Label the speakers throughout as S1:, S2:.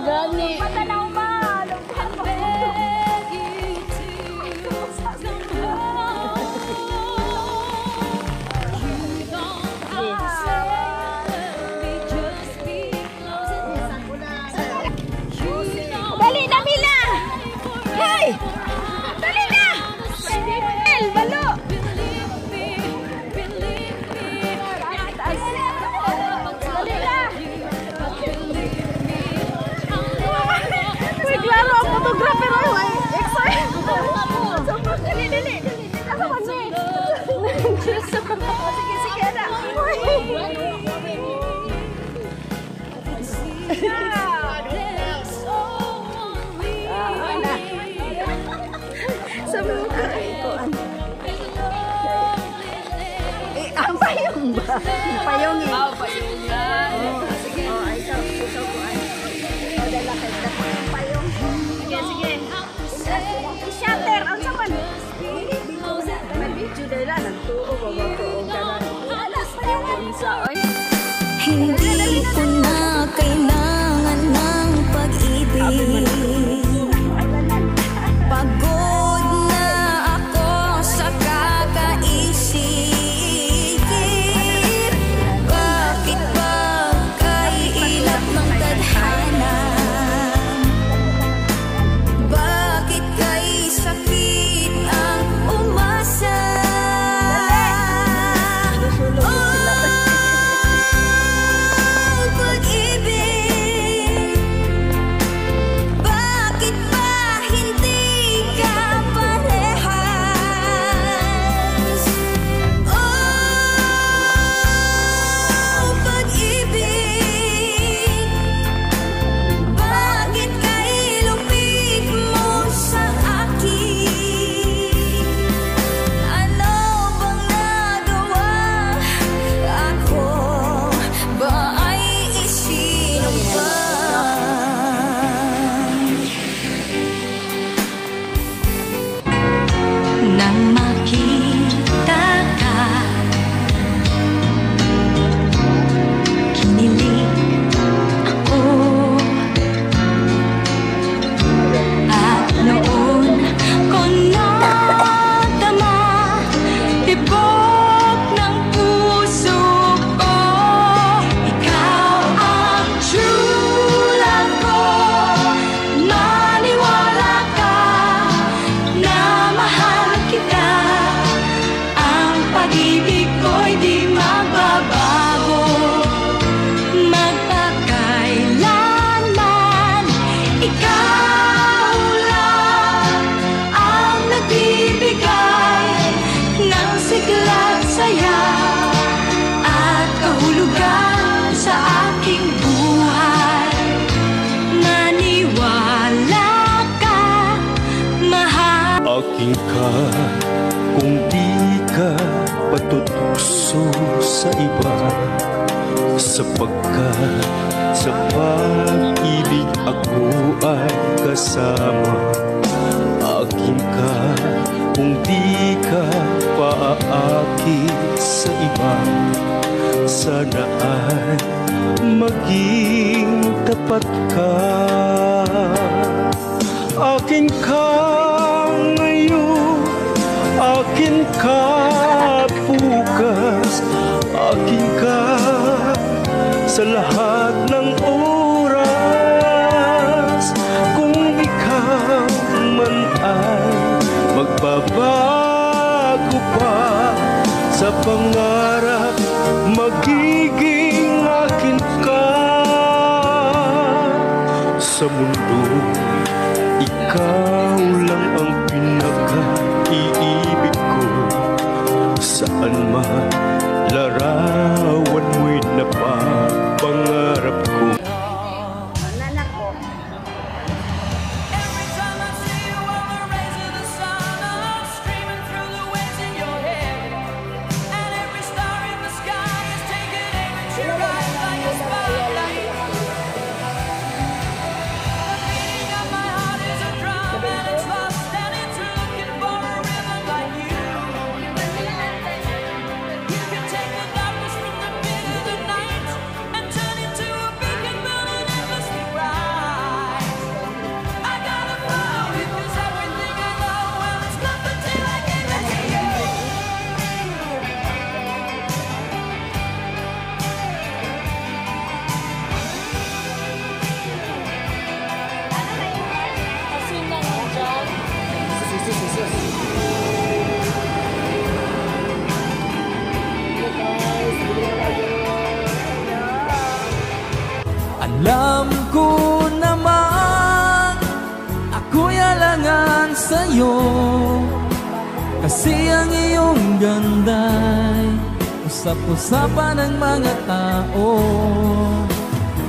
S1: Gani.
S2: Matanaw ba? Dali na, Mila! Hey! Dali na! El, balo! Dali na! Uy, klaro ang photographer ay excited! Dali, dali! Nasa kami! Sige, sige na! Sabi mo ka ito, ano? Ang payong ba? Payong eh.
S1: Payong yan.
S2: Sige. Ay, ikaw ko ano. Dala kay ang payong. Sige, sige. I-shatter. Ang saman. May video dala. Nagtuo ba ba ko? Alas, payong.
S3: Hindi ko na kailangan ng pag-ibig. Pagod na ako sa kakaisip. Bakit ba kailap ng tadhana? Bakit kay sakit ang umasa? Nang makita ka, kinilig ako. At noon ko nadama tibok ng puso ko. Ikaw ang true love ko. Maniwala ka na mahal kita. Ang pag-ibig ko'y di magbabago magpakailanman. Ikaw lang ang nagbibigay ng sigla't saya at kahulugan sa aking buhay. Maniwala ka, mahal.
S4: Aking ka kung di ka patutukso sa iba, sapagkat sa pag-ibig ako ay kasama. Aking ka kung di ka paaakit sa iba, sana ay maging tapat ka. Akin ka ngayon, akin ka bukas, akin ka sa lahat ng oras. Kung ikaw man ay magbabago pa sa pangarap, magiging akin ka. Sa mundo, ikaw lang ang pinaka-iibig ko. Saan man larawan mo'y napapangarap ko.
S2: Nanak ko.
S3: Every
S1: ganda'y usap-usapan ng mga tao.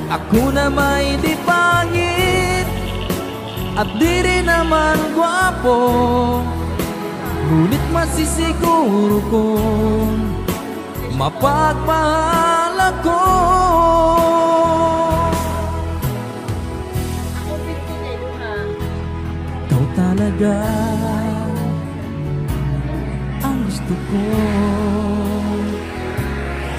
S1: Ako na may di pangit at di rin naman gwapo, ngunit masisiguro kong mapagmahal ako. Ikaw talaga ang gusto ko.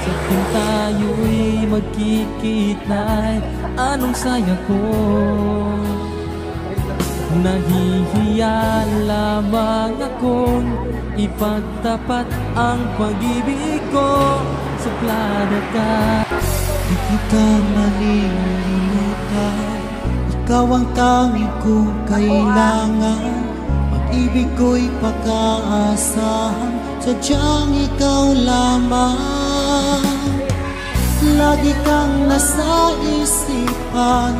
S1: Sa kung tayo'y magkikita'y anong saya ko. Nahihiya lamang akong ipagtapat ang pag-ibig ko. Suplada ka,
S5: di kita malilimutan. Ikaw ang tanging kong kailangan. Pag-ibig ko'y pagkaasahan, sadyang ikaw lamang. Lagi kang nasa isipan,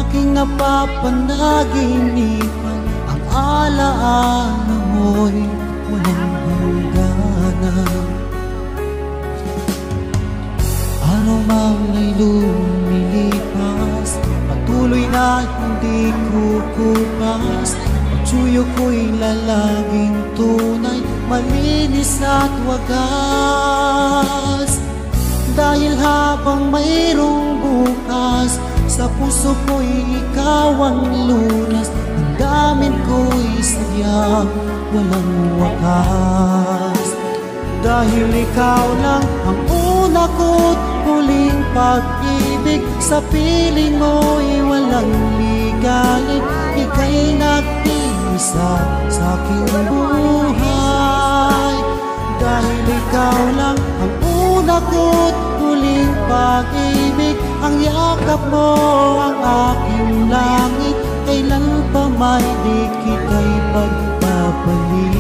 S5: aking napapanaginipan. Ang alaala mo'y walang hangganan. Araw mang may lumilipas, patuloy na hindi kukupas. Pagsuyo ko'y lalaging tunay, malinis at wagas. Dahil habang mayroong bukas, sa puso ko'y ikaw ang lunas. Ang damdamin ko'y sadyang walang wakas. Dahil ikaw lang ang una ko't huling pag-ibig. Sa piling mo'y walang ligalig. Ika'y nag-iisa sa aking buhay. Dahil ikaw lang ang una ko't huling pag-ibig. Ang yakap mo ang aking langit. Kailan pa may di kita'y pagpapalik.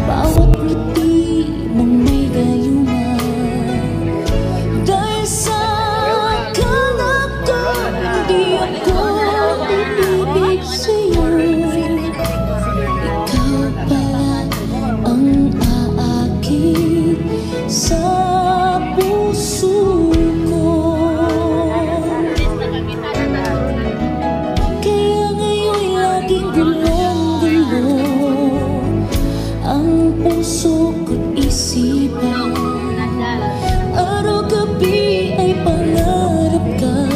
S3: Bawat ngiti mong may gayungan, dahil sa kanap ko, di ako ibibig sa'yo. Ikaw pala ang aakit sa puso ko. Kaya ngayon'y laging gulong-gulo ang puso ko't isipan. Araw-gabi ay pangarap ka,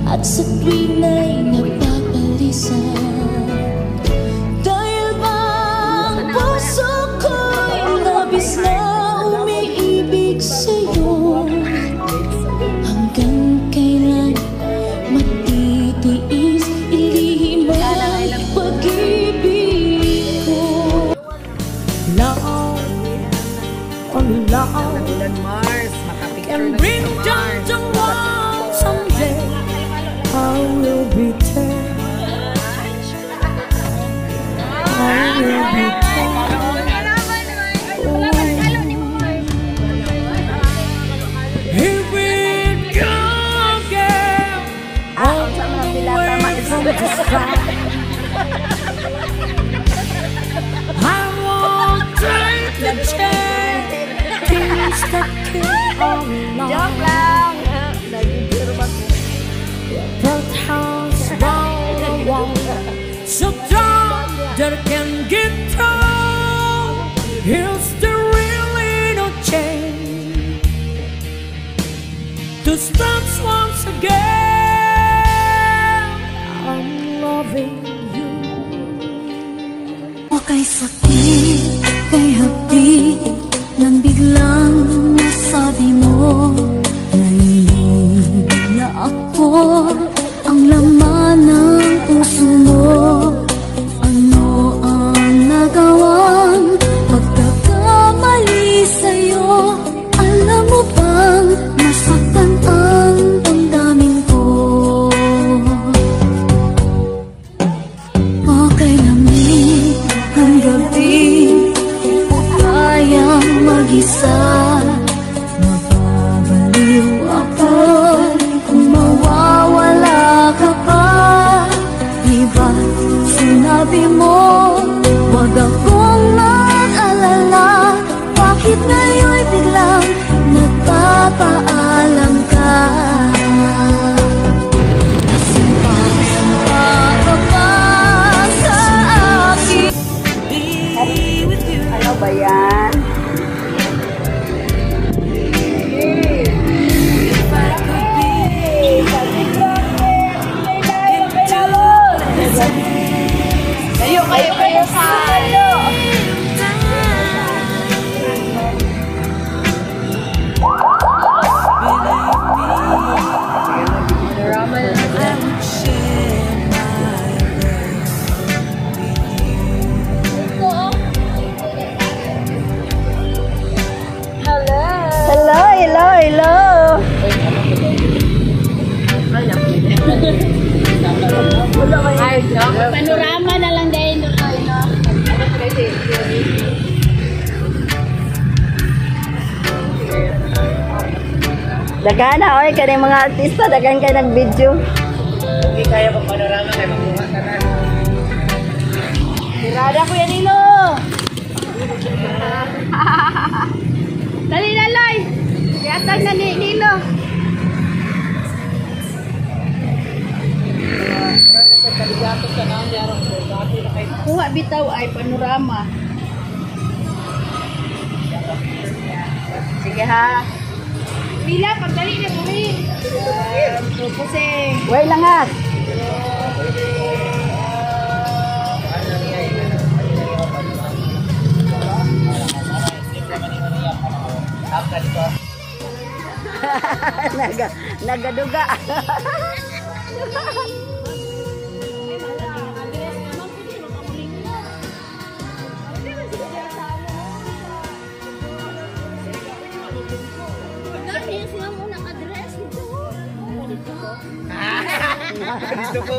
S3: at sa tuwin ay napapalisan. Dahil ba ang puso ko'y labis na umiibig sa'yo. Hanggang kailan matitiis ilihim ang pag-ibig ko.
S1: love, only love
S2: Mars, makapicture
S1: can
S2: na
S1: bring
S2: sa
S1: down
S2: Mars.
S1: the world someday. I will be there. I will be there. Here we go again, all the way from the start. I won't take the chance, things that keep on
S2: Joke
S1: long.
S2: lang. Nag-biro ba ko?
S1: That house round the wall, so strong that I can get through. Is there really no change to start once again? I'm loving you.
S3: Kay sakit, kay hapdi, nang biglang nasabi mo na iyon na ako ang laman ng puso mo. Ano ang nagawang pagkakamali sa'yo? Alam mo bang nasaktan ang damdamin ko? Okay lamig ang gabi, kayang mag-isa. Mababaliw ako kung mawawala ka pa. Di ba sinabi mo magpapaalam ka. Kasi bakit bababa sa akin?
S2: Ano ba yan? Kayo sa ano? Hello.
S6: Panorama na lang dahil no.
S2: Dagan na, oy, kaning mga artista, dagan kayo nag-video.
S5: Hindi kaya pag panorama kayo magbuhat ka na.
S6: Tirada ko yan, Nilo! Dali na, Loy! Yatag na ni Nilo! Kuha bitaw ay panorama.
S2: Sige ha.
S6: Mila, pagdali na bumi. Pusing.
S2: Way lang ha. Nagaduga.
S3: Address dito.
S5: Dito ko.